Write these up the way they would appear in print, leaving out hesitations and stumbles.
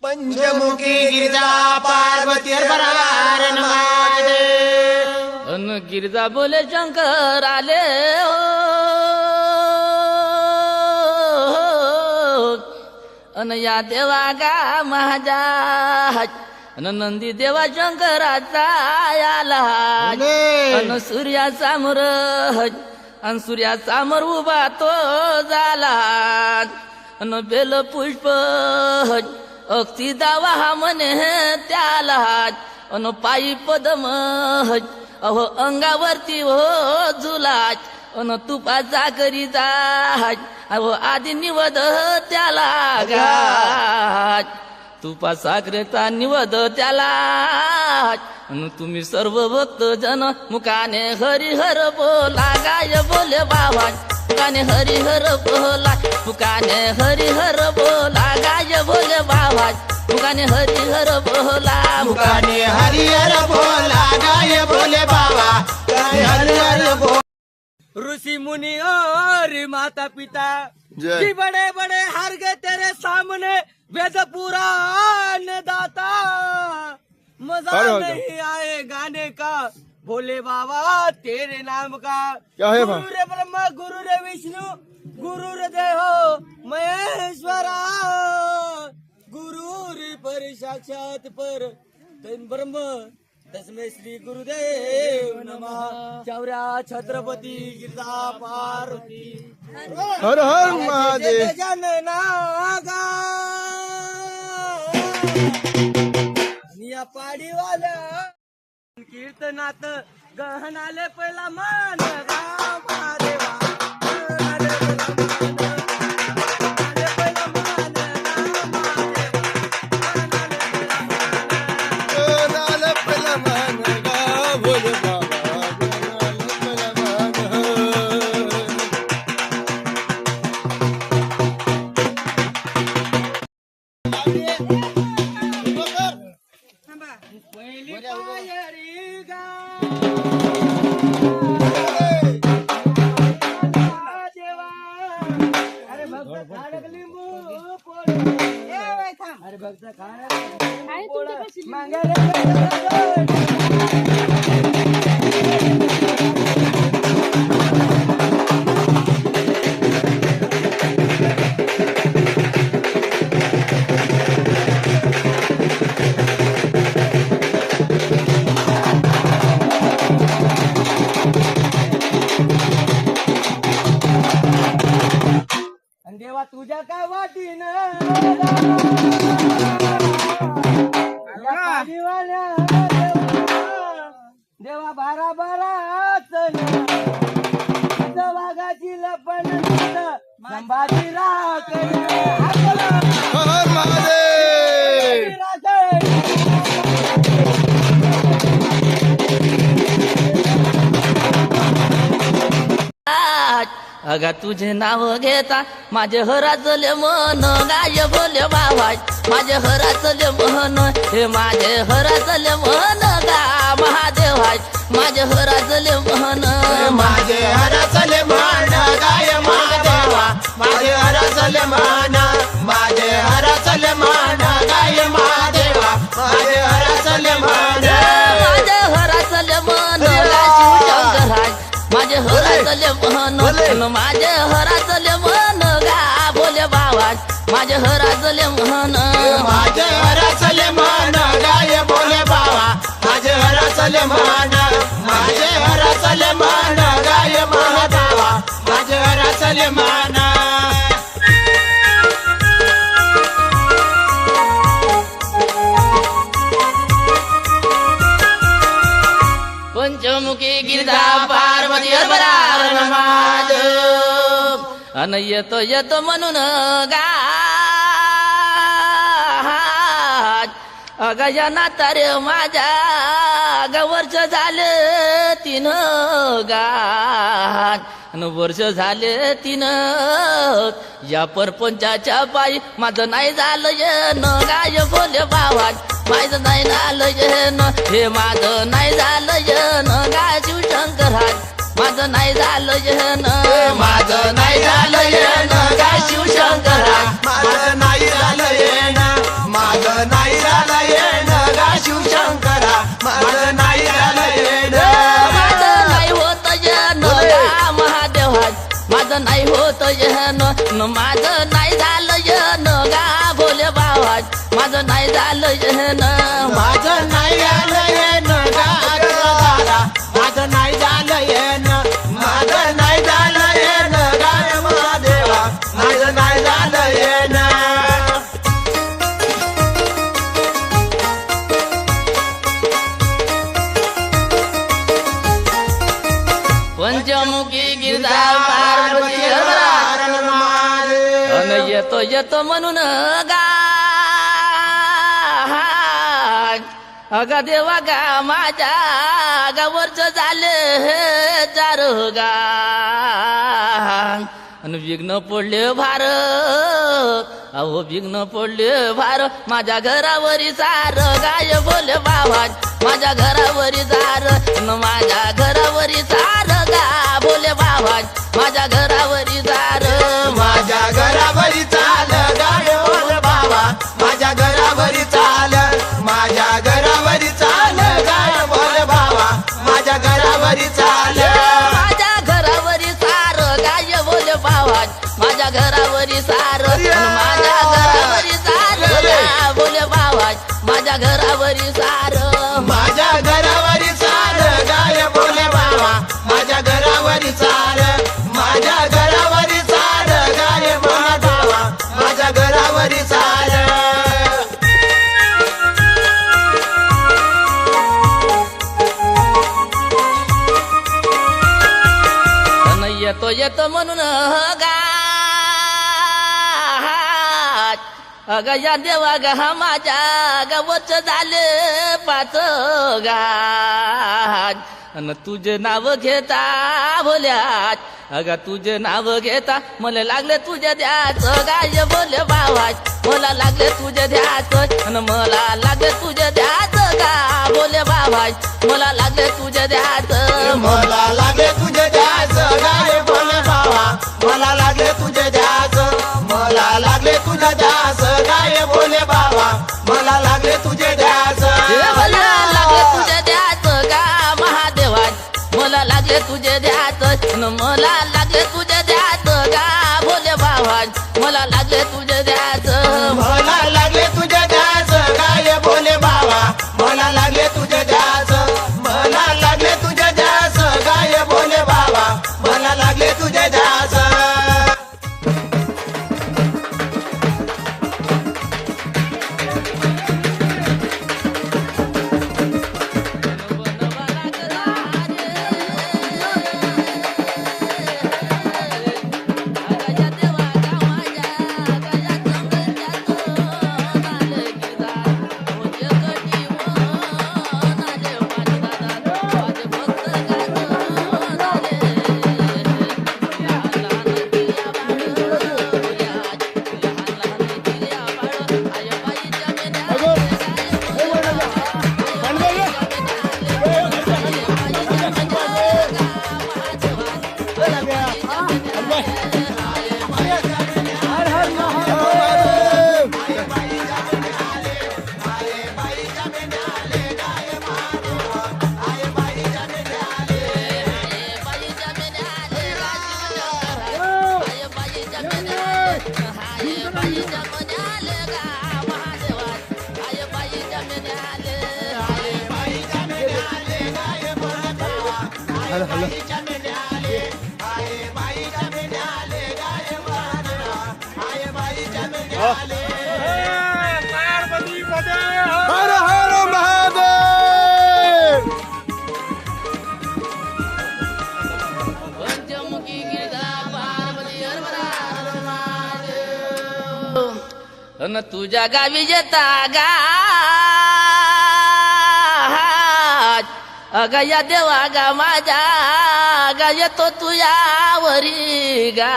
पंचमुखी गिरिजा पार्वती हर महादेव। अन गिरिजा बोले शंकर आले हो, अन या देवा गा माझा अन नंदी देवा शंकराचा आला अन सूर्या समोर अन सूर्या समोर उभा तो झाला अन बेल पुष्प अक्षी दावा हा म्हणे त्याला अन पायी पदम अहो अंगावरती हो झुलाच अन तुपाचा करीता अहो आधी निवद त्याला घात तुपा साखरेचा निवद त्याला अन तुम्ही सर्व भक्त जन मुखाने हरिहर बोला गाय बोले बाबा मुखाने हरिहर बोला मुखाने हरिहर बोला गाय बोले बाबा मुखाने हरिहर बोला मुखाने हरिहर बोला गाय बोले बाबा हरिहर बोला। ऋषि मुनि और माता पिता जी बड़े बड़े हार गए तेरे सामने वेद पुराण दाता मजा नहीं आए गाने का भोले बाबा तेरे नाम का क्या है गुरु रे ब्रह्मा गुरु रे विष्णु गुरु रे देहो महेश्वरा गुरु रे पर साक्षात पर तन ब्रह्म तस्मै श्री गुरुदेव नमः। चौरा छत्रपती गिरजा पार्वती हर हर महादेव। जननागा निया पाडीवाल्या कीर्तनात गहनाले पहिला मान राम महादेवा अरे भक्त देवा तुझ्या काय वाटीन देवा बारा बाराच वाघाची लपण संभाजी राख हर महादेव। अगा तुझे नाव घेता माझे हराचले मन गाय बोले बाबा माझे हराचले मन हे माझे हराचले मन गा महादेव माझे हराचले मन माझे हरसले मान गाय महादेवा माझे हरसले मान माझे हरसले मान गाय महादेवा माझे हरसले मान माझे हराचले मन शिवशंकर माझे हराचले मन माझे हराचले मन गा बोले बाबा माझे हराचले मन माझे हरसले मान गाय बोले बाबा माझे हरसले मान माझे हरसले मान गाय महादेवा माझे हरसले मान। पंचमुखी गिरजा पार्वती हर महादेव अन येतो येतो म्हणून गा अगजना तर माझ्या वर्ष झाले 3 गान वर्ष झाले 3 या परपंचाच्या पायी माझं नाही झालं येन गाय बोले बाबा माझं नाही झालं येन हे माझं नाही झालं येन गाय शिवशंकर माझं नाही झालं येन माझं नाही झालं येणं गाय शिवशंकरा माझं नाही झालं येणं माझं न माझं नाही झालं येन गा भोले बाबा माझं नाही झालं येन माझं नाही आलं येन दादा माझं नाही झालं येन माझं नाही झालं येन गाय महादेवा माझं नाही झालं येन पंचमुखी गिरधार पार्वती अन येतो येतो म्हणून गा अगा देवा गा माझ्या गावरच झाले चार गा अन विघ्न पडले भार अहो विघ्न पडले भार माझ्या घरावरी सार गाय बोले बाबा माझ्या घरावरी सार न माझ्या घरावरी सार गा बोले बाबा माझ्या घरावरी सार माझ्या घरावरी चाल गाय बोले बाबा माझ्या घरावरी चाल माझ्या घरावरी चाल गाय बोले बाबा माझ्या घरावरी चाल माझ्या घरावरी सार गाय बोले बाबा माझ्या घरावरी सार माझ्या घरावरी सार गा बोले बाबा माझ्या घरावरी सार माझ्या घरावरी चाल गाय बोले बाबा माझ्या घरावरी चाल माझ्या घरावरी चाल गाय बोले बाबा माझ्या घरावरी चाल अन येतो येतो म्हणून गा अग या देवा गा माझ्या गावच झाले पाच गाज अन तुझे नाव घेता बोल्यात अगा तुझे नाव घेता मला लागले तुझे द्याच गाय बोले बाबाज मला लागले तुझे द्याच अन मला लागले तुझे द्याच गा बोले बाबाज मला लागले तुझे द्याच मला लागले तुझे द्याच गाय बोले बाबा मला लागले तुझे द्याच मला लागले तुझे द्याच गाय बोले बाबा मला लागले तुझे द्याच मला लागले तुझे द्याच गा महादेवाज मला लागले तुझे द्याच मला लागले तुझे द्याच गा बोले बाबाज मला लागले तुझे द्याच मला लागले तुझे द्याच गाय बोले बाबा मला लागले तुझे द्याच मला लागले तुझे द्याच गाय बोले बाबा मला लागले तुझे द्याच हर हर महादेव पंचमुखी गिरधार पार्वती अन तुझ्या गावी येता गा अगा या देवा गा माझ्या गा येतो तुझ्यावरी गा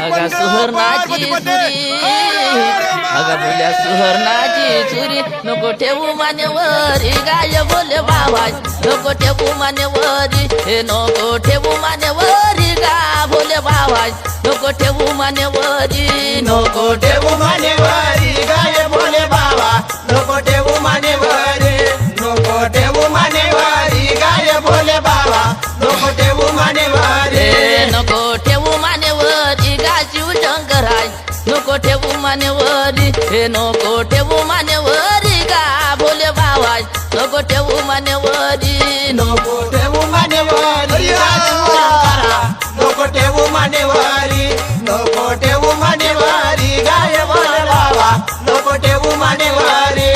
अगा सुहरणाची सुरी अगा बोल्या सुहरणाची चुरी नको ठेवू मानेवरी गाय बोले बाबा नको ठेवू मानेवरी हे नको ठेवू मानेवरी गा बोले बाबा नको ठेवू मानेवरी नको ठेवू मानेवरी गाय बोले बाबा नको ठेवू मानेवरी नको ठेवू मानेवरी गाय बोले बाबा नको ठेवू मानेवरी नको ठेवू मानेवरी गाची हे नको ठेवू मानेवरी गा भोले बाबा नको ठेवू मानेवरी नको ठेवू मानेवारी नको ठेवू मानेवारी नको ठेवू मानेवारी गाय भोले बाबा नको ठेवू मानेवारी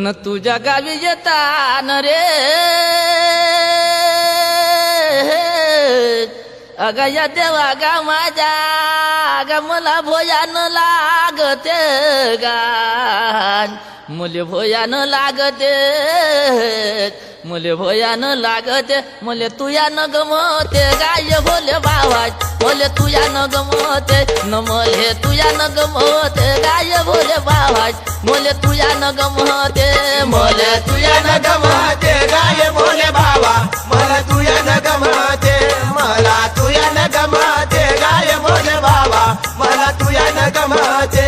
न तुझ्या गावी येतान रे अग या देवा गा माझ्या ग मला भोयान लागते गान मुले भोयान लागते मुले भोयान लागते मुले तुया न गमते गाय भोले बाबा बोले तुया न गमते न मले तुया न गमते गाय भोले बाबा मोले तुया न गमते मोले तुया न गमते गाय भोले बाबा मला तुया न गमते मला तुया न गमते गाय भोले बाबा मला तुया न गमते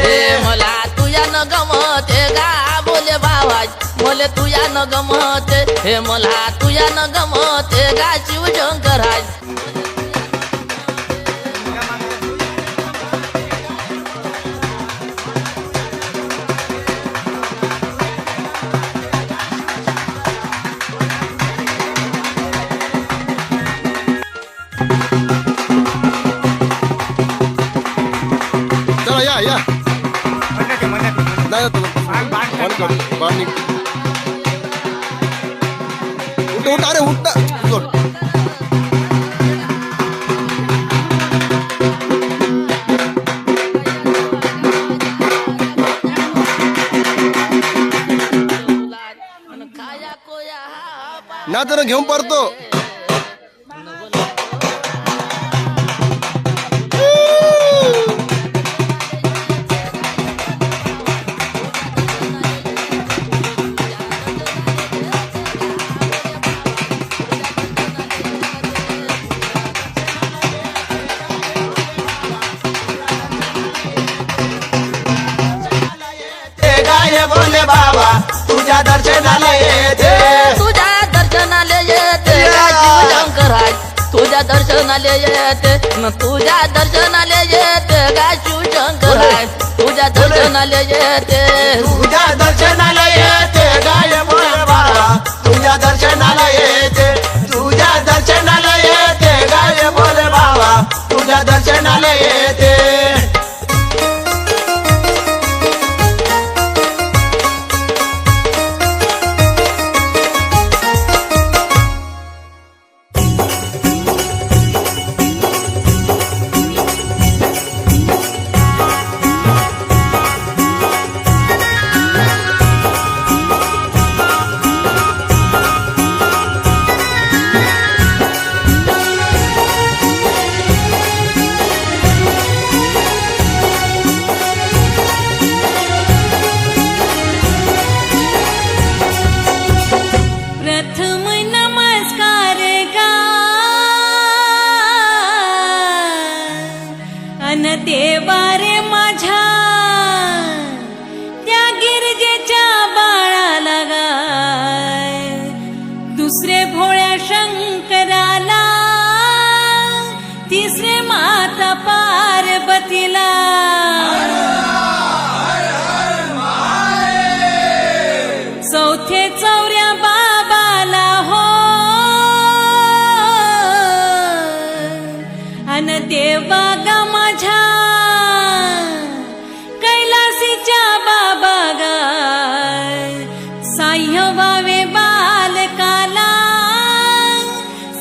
मला तुया न गमते गा भोले बाबा मोले तुया न गमते हे मला तुया न गमते गा शिवशंकर चला या नाही उठ अरे उठ ना तर घेऊन पडतो गाय भोले बाबा तुझ्या दर्शनाला येते तुझ्या दर्शनाला येते शिवशंकर तुझ्या दर्शनाला येते न तुझ्या दर्शनाला येते गा शिवशंकर तुझ्या दर्शनाला येते तुझ्या दर्शनाला येते गाय भोले बाबा तुझ्या दर्शनाला येते तुझ्या दर्शनाला येते गाय भोले बाबा तुझ्या दर्शनाला येते देवारे माझ्या त्या गिरजेच्या बाळाला गाय दुसरे भोळ्या शंकराला तिसरे माता पार्वतीला चौथे चौऱ्या बाबाला हो अन देवा गा माझ्या कैलासीच्या बाबा गाय साह्य व्हावे बालकाला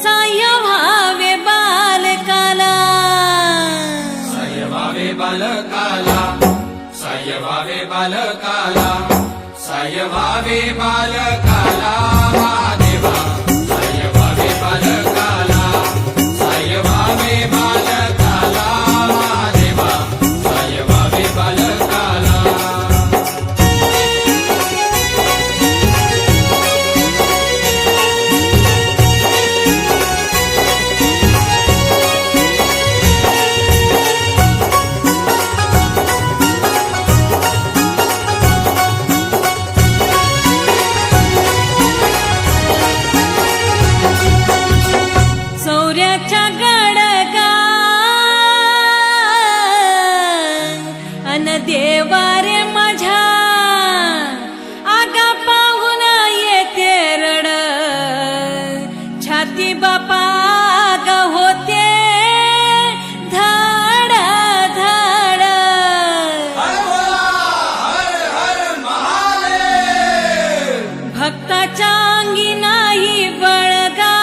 साह्य व्हावे बालकाला साह्य व्हावे बालकाला साह्य व्हावे बालकाला साह्य व्हावे बालकाला महादेवा साह्य व्हावे बालकाला साह्य व्हावे बालकाला महादेवा साह्य व्हावे बालकाला गणपती बापा ग होते धड धड हर बोला, हर हर महादेव. भक्ताच्या अंगी नाही बळगा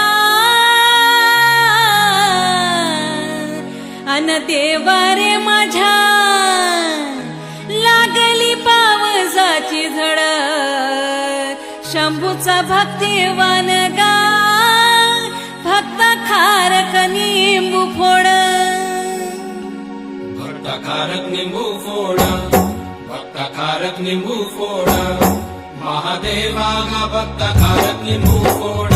अन देवा रे माझ्या लागली पावसाची झड शंभूचा भक्तिवान गा भक्त खारक निंबू फोड भक्त खारक निंबू फोड, भक्त खारक निंबू फोड, महादेवा गा भक्त खारक निंबू फोड.